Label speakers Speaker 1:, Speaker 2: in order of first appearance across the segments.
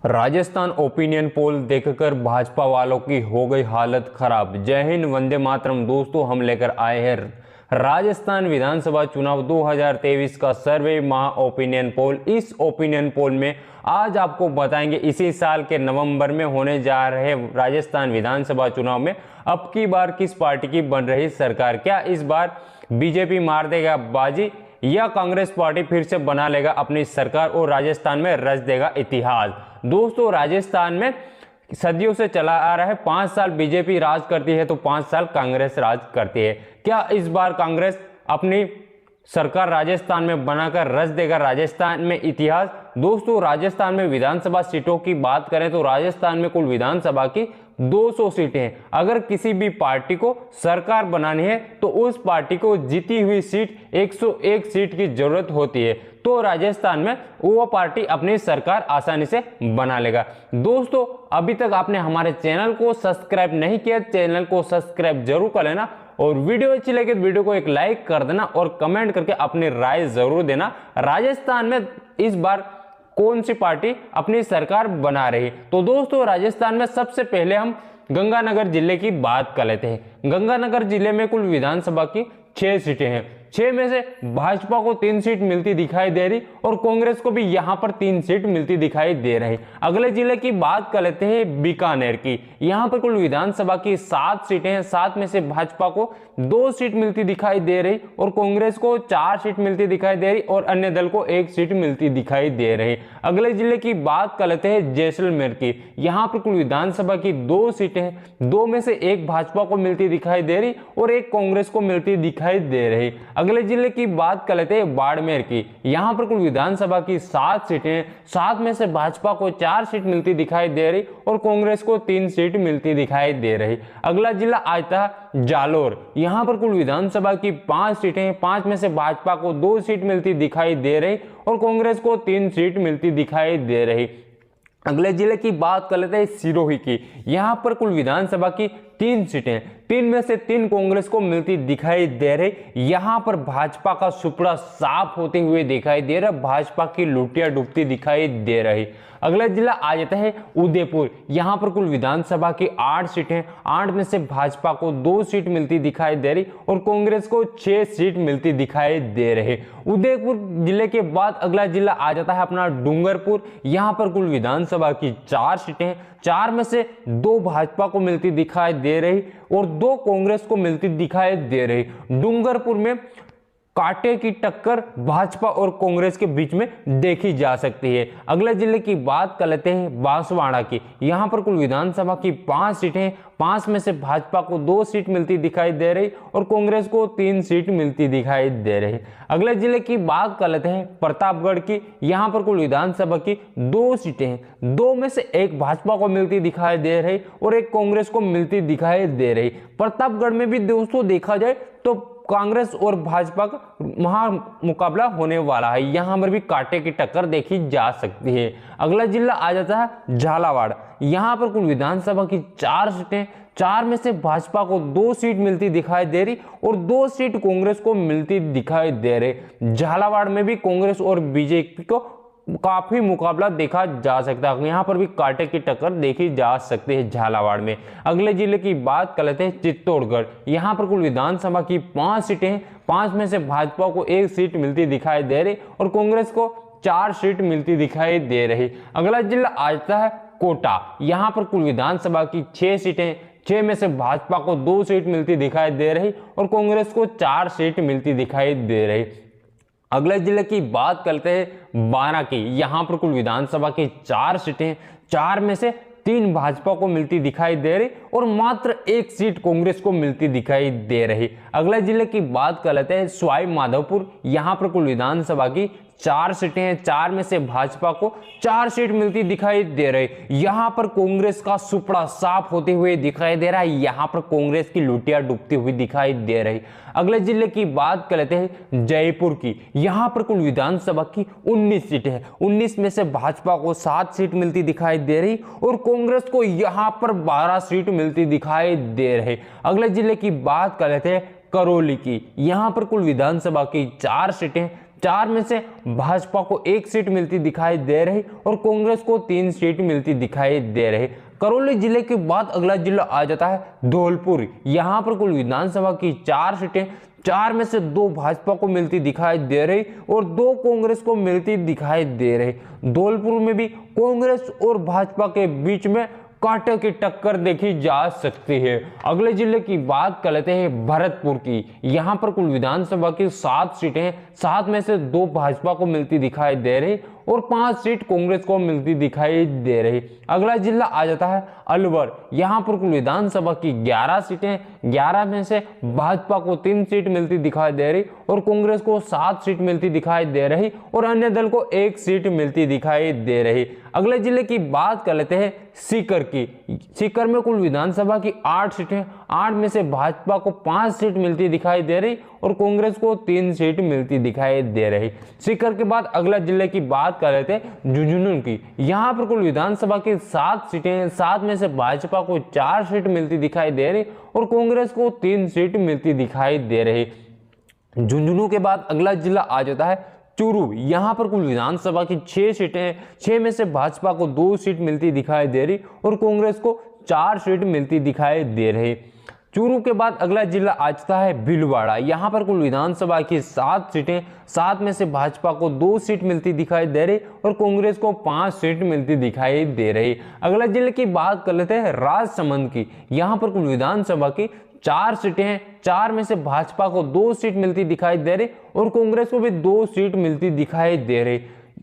Speaker 1: Rajasthan opinion poll देखकर भाजपा वालों की हो गई हालत खराब। जय हिंद, वंदे मातरम। दोस्तों, हम लेकर आए हैं राजस्थान विधानसभा चुनाव 2023 का सर्वे महा ओपिनियन पोल। इस ओपिनियन पोल में आज आपको बताएंगे इसी साल के नवंबर में होने जा रहे राजस्थान विधानसभा चुनाव में अब की बार किस पार्टी की बन रही सरकार। क्या इस बार बीजेपी मार देगा बाजी या कांग्रेस पार्टी फिर से बना लेगा अपनी सरकार और राजस्थान में रच देगा इतिहास। दोस्तों, राजस्थान में सदियों से चला आ रहा है 5 साल बीजेपी राज करती है तो 5 साल कांग्रेस राज करती है। क्या इस बार कांग्रेस अपनी सरकार राजस्थान में बनाकर रच देगा राजस्थान में इतिहास। दोस्तों, राजस्थान में विधानसभा सीटों की बात करें तो राजस्थान में कुल विधानसभा की 200 सीटें हैं। अगर किसी भी पार्टी को सरकार बनानी है तो उस पार्टी को जीती हुई सीट 101 सीट की जरूरत होती है, तो राजस्थान में वो पार्टी अपनी सरकार आसानी से बना लेगा। दोस्तों, अभी तक आपने हमारे चैनल को सब्सक्राइब नहीं किया, चैनल को सब्सक्राइब जरूर कर लेना और वीडियो अच्छी लगे तो वीडियो को एक लाइक कर देना और कमेंट करके अपनी राय जरूर देना। राजस्थान में इस बार कौन सी पार्टी अपनी सरकार बना रही। तो दोस्तों, राजस्थान में सबसे पहले हम गंगानगर जिले की बात कर लेते हैं। गंगानगर जिले में कुल विधानसभा की 6 सीटें हैं। 6 में से भाजपा को 3 सीट मिलती दिखाई दे रही और कांग्रेस को भी यहां पर 3 सीट मिलती दिखाई दे रही। अगले जिले की बात कर लेते हैं बीकानेर की। यहां पर कुल विधानसभा की 7 सीटें हैं। 7 में से भाजपा को 2 सीट मिलती दिखाई दे रही और कांग्रेस को 4 सीट मिलती दिखाई दे रही और अन्य दल को 1 सीट मिलती दिखाई दे रही। अगले जिले की बात कर लेते हैं जैसलमेर की। यहां पर कुल विधानसभा की 2 सीटें हैं। 2 में से 1 भाजपा को मिलती दिखाई दे रही और 1 कांग्रेस को मिलती दिखाई दे रही। अगले जिले की बात कर लेते हैं बाड़मेर की। यहां पर कुल विधानसभा की 7 सीटें, 7 में से भाजपा को 4 सीट मिलती दिखाई दे रही और कांग्रेस को 3 सीट मिलती दिखाई दे रही। अगला जिला आता है जालोर। यहां पर कुल विधानसभा की 5 सीटें, 5 में से भाजपा को 2 सीट मिलती दिखाई दे रही और कांग्रेस को 3 सीट मिलती दिखाई दे रही। अगले जिले की बात कर लेते हैं सिरोही की। यहां पर कुल विधानसभा की 3 सीटें, 3 में से 3 कांग्रेस को मिलती दिखाई दे रही। यहां पर भाजपा का सुपड़ा साफ होते हुए दिखाई दे रहा, भाजपा की लुटिया डूबती दिखाई दे रही। अगला जिला आ जाता है उदयपुर। यहां पर कुल विधानसभा की 8 सीटें, 8 में से भाजपा को 2 सीट मिलती दिखाई दे रही और कांग्रेस को 6 सीट मिलती दिखाई दे रही। उदयपुर जिले के बाद अगला जिला आ जाता है अपना डूंगरपुर। यहां पर कुल विधानसभा की 4 सीटें, 4 में से 2 भाजपा को मिलती दिखाई दे रही और 2 कांग्रेस को मिलती दिखाई दे रही। डूंगरपुर में कांटे की टक्कर भाजपा और कांग्रेस के बीच में देखी जा सकती है। अगले जिले की बात कर लेते हैं बांसवाड़ा की। यहां पर कुल विधानसभा की 5 सीटें, 5 में से भाजपा को 2 सीट मिलती दिखाई दे रही और कांग्रेस को 3 सीट मिलती दिखाई दे रही। अगले जिले की बात कर लेते हैं प्रतापगढ़ की। यहां पर कुल विधानसभा की 2 सीटें हैं। 2 में से 1 भाजपा को मिलती दिखाई दे रही और 1 कांग्रेस को मिलती दिखाई दे रही। प्रतापगढ़ में भी दोस्तों देखा जाए तो कांग्रेस और भाजपा का महा मुकाबला होने वाला है। यहां पर भी कांटे की टक्कर देखी जा सकती है। अगला जिला आ जाता है झालावाड़। यहां पर कुल विधानसभा की 4 सीटें, 4 में से भाजपा को 2 सीट मिलती दिखाई दे रही और 2 सीट कांग्रेस को मिलती दिखाई दे रही। झालावाड़ में भी कांग्रेस और बीजेपी को काफी मुकाबला देखा जा सकता है। यहां पर भी कांटे की टक्कर देखी जा सकती है झालावाड़ में। अगले जिले की बात कर लेते हैं चित्तौड़गढ़। यहां पर कुल विधानसभा की 5 सीटें, 5 में से भाजपा को 1 सीट मिलती दिखाई दे रही और कांग्रेस को 4 सीट मिलती दिखाई दे रही। अगला जिला आता है कोटा। यहां पर कुल विधानसभा की 6 सीटें, 6 में से भाजपा को 2 सीट मिलती दिखाई दे रही और कांग्रेस को 4 सीट मिलती दिखाई दे रही। अगले जिले की बात करते हैं बारां की। यहां पर कुल विधानसभा की 4 सीटें, 4 में से 3 भाजपा को मिलती दिखाई दे रही और मात्र 1 सीट कांग्रेस को मिलती दिखाई दे रही। अगले जिले की बात कर लेते हैं सवाई माधोपुर। यहां पर कुल विधानसभा की 4 सीटें हैं, 4 में से भाजपा को 4 सीट मिलती दिखाई दे रही। यहां पर कांग्रेस का सुपड़ा साफ होते हुए दिखाई दे रहा है। यहां पर कांग्रेस की लुटिया डूबती हुई दिखाई दे रही। अगले जिले की बात कर लेते हैं जयपुर की। यहां पर कुल विधानसभा की 19 सीटें हैं। 19 में से भाजपा को 7 सीट मिलती दिखाई दे रही और कांग्रेस को यहां पर 12 सीट मिलती दिखाई दे रही। अगले जिले की बात कर लेते हैं करौली की। यहां पर कुल विधानसभा की 4 सीटें, 4 में से भाजपा को 1 सीट मिलती दिखाई दे रही और कांग्रेस को 3 सीट मिलती दिखाई दे रही। करौली जिले के बाद अगला जिला आ जाता है धौलपुर। यहाँ पर कुल विधानसभा की 4 सीटें, 4 में से 2 भाजपा को मिलती दिखाई दे रही और 2 कांग्रेस को मिलती दिखाई दे रही। धौलपुर में भी कांग्रेस और भाजपा के बीच में कांटे की टक्कर देखी जा सकती है। अगले जिले की बात कर लेते हैं भरतपुर की। यहाँ पर कुल विधानसभा की 7 सीटें हैं, 7 में से 2 भाजपा को मिलती दिखाई दे रही और 5 सीट कांग्रेस को मिलती दिखाई दे रही। अगला जिला आ जाता है अलवर। यहाँ पर कुल विधानसभा की 11 सीटें, 11 में से भाजपा को 3 सीट मिलती दिखाई दे रही और कांग्रेस को 7 सीट मिलती दिखाई दे रही और अन्य दल को 1 सीट मिलती दिखाई दे रही। अगले जिले की बात कर लेते हैं सीकर की। सीकर में कुल विधानसभा की 8 सीटें, 8 में से भाजपा को 5 सीट मिलती दिखाई दे रही और कांग्रेस को 3 सीट मिलती दिखाई दे रही। सीकर के बाद अगला जिले की बात कर लेते हैं झुंझुनू की। यहाँ पर कुल विधानसभा की 7 सीटें, 7 में से भाजपा को 4 सीट मिलती दिखाई दे रही और कांग्रेस को 3 सीट मिलती दिखाई दे रही। झुंझुनू के बाद अगला जिला आ जाता है चूरू। यहाँ पर कुल विधानसभा की 6 सीटें हैं, 6 में से भाजपा को 2 सीट मिलती दिखाई दे रही और कांग्रेस को 4 सीट मिलती दिखाई दे रही। चूरू के बाद अगला जिला आ जाता है भीलवाड़ा। यहाँ पर कुल विधानसभा की 7 सीटें, 7 में से भाजपा को 2 सीट मिलती दिखाई दे रही और कांग्रेस को 5 सीट मिलती दिखाई दे रही। अगला जिले की बात कर लेते हैं राजसमंद की। यहाँ पर कुल विधानसभा की 4 सीटें हैं, 4 में से भाजपा को 2 सीट मिलती दिखाई दे रही और कांग्रेस को भी 2 सीट मिलती दिखाई दे रही।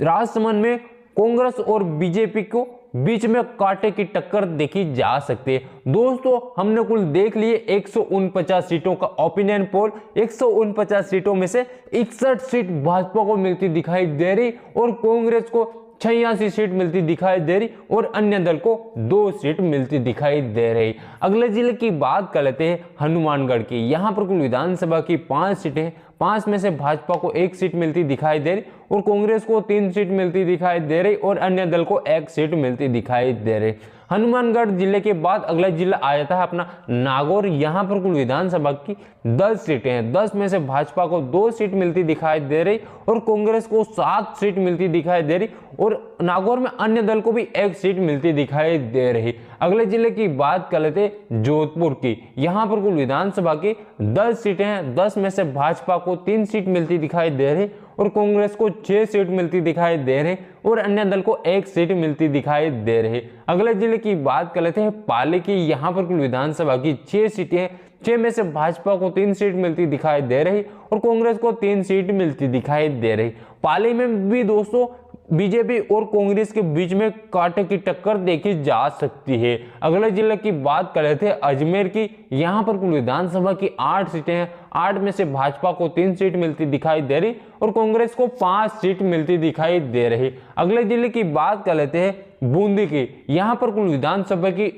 Speaker 1: राजसमंद में कांग्रेस और बीजेपी को बीच में कांटे की टक्कर देखी जा सकती है। दोस्तों हमने कुल देख लिए 149 सीटों का ओपिनियन पोल। 149 सीटों में से 61 सीट भाजपा को मिलती दिखाई दे रही और कांग्रेस को 86 सीट मिलती दिखाई दे रही और अन्य दल को 2 सीट मिलती दिखाई दे रही। अगले जिले की बात कर लेते हैं हनुमानगढ़ की। यहाँ पर कुल विधानसभा की 5 सीटें, 5 में से भाजपा को 1 सीट मिलती दिखाई दे रही और कांग्रेस को 3 सीट मिलती दिखाई दे रही और अन्य दल को 1 सीट मिलती दिखाई दे रही। हनुमानगढ़ जिले के बाद अगला जिला आ जाता है अपना नागौर। यहाँ पर कुल विधानसभा की 10 सीटें हैं, 10 में से भाजपा को 2 सीट मिलती दिखाई दे रही और कांग्रेस को 7 सीट मिलती दिखाई दे रही और नागौर में अन्य दल को भी 1 सीट मिलती दिखाई दे रही। अगले जिले की बात कर लेते जोधपुर की। यहाँ पर कुल विधानसभा की 10 सीटें हैं, 10 में से भाजपा को 3 सीट मिलती दिखाई दे रही और कांग्रेस को 6 सीट मिलती दिखाई दे रही और अन्य दल को 1 सीट मिलती दिखाई दे रही। अगले जिले की बात कर लेते हैं पाली की। यहाँ पर कुल विधानसभा की 6 सीटें हैं, 6 में से भाजपा को 3 सीट मिलती दिखाई दे रही और कांग्रेस को 3 सीट मिलती दिखाई दे रही। पाली में भी दोस्तों बीजेपी और कांग्रेस के बीच में कांटे की टक्कर देखी जा सकती है। अगले जिले की बात कर लेते हैं अजमेर की। यहाँ पर कुल विधानसभा की 8 सीटें हैं, 8 में से भाजपा को 3 सीट मिलती दिखाई दे रही और कांग्रेस को 5 सीट मिलती दिखाई दे रही। अगले जिले की बात कर लेते हैं बूंदी की। यहाँ पर कुल विधानसभा की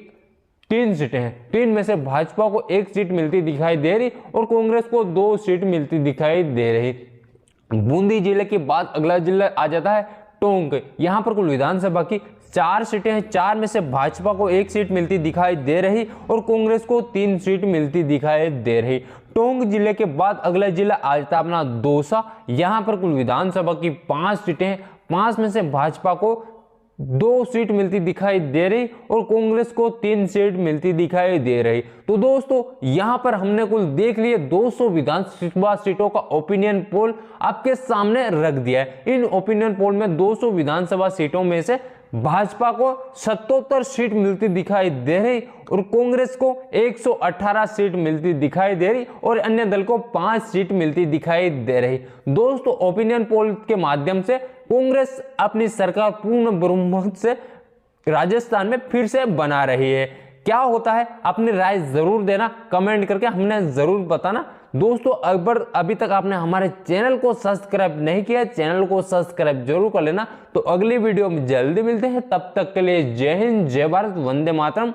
Speaker 1: 3 सीटें हैं, 3 में से भाजपा को 1 सीट मिलती दिखाई दे रही और कांग्रेस को 2 सीट मिलती दिखाई दे रही। बूंदी जिले के बाद अगला जिला आ जाता है टोंक। यहाँ पर कुल विधानसभा की 4 सीटें हैं, 4 में से भाजपा को 1 सीट मिलती दिखाई दे रही और कांग्रेस को 3 सीट मिलती दिखाई दे रही। टोंक जिले के बाद अगला जिला आ जाता है अपना दौसा। यहाँ पर कुल विधानसभा की 5 सीटें हैं, 5 में से भाजपा को 2 सीट मिलती दिखाई दे रही और कांग्रेस को 3 सीट मिलती दिखाई दे रही। तो दोस्तों यहां पर हमने कुल देख लिए 200 विधानसभा सीटों का ओपिनियन पोल आपके सामने रख दिया है। इन ओपिनियन पोल में 200 विधानसभा सीटों में से भाजपा को 77 सीट मिलती दिखाई दे रही और कांग्रेस को 118 सीट मिलती दिखाई दे रही और अन्य दल को 5 सीट मिलती दिखाई दे रही। दोस्तों ओपिनियन पोल के माध्यम से कांग्रेस अपनी सरकार पूर्ण बहुमत से राजस्थान में फिर से बना रही है। क्या होता है अपनी राय जरूर देना, कमेंट करके हमने जरूर बताना। दोस्तों अगर अभी तक आपने हमारे चैनल को सब्सक्राइब नहीं किया, चैनल को सब्सक्राइब जरूर कर लेना। तो अगली वीडियो में जल्दी मिलते हैं, तब तक के लिए जय हिंद, जय भारत, वंदे मातरम।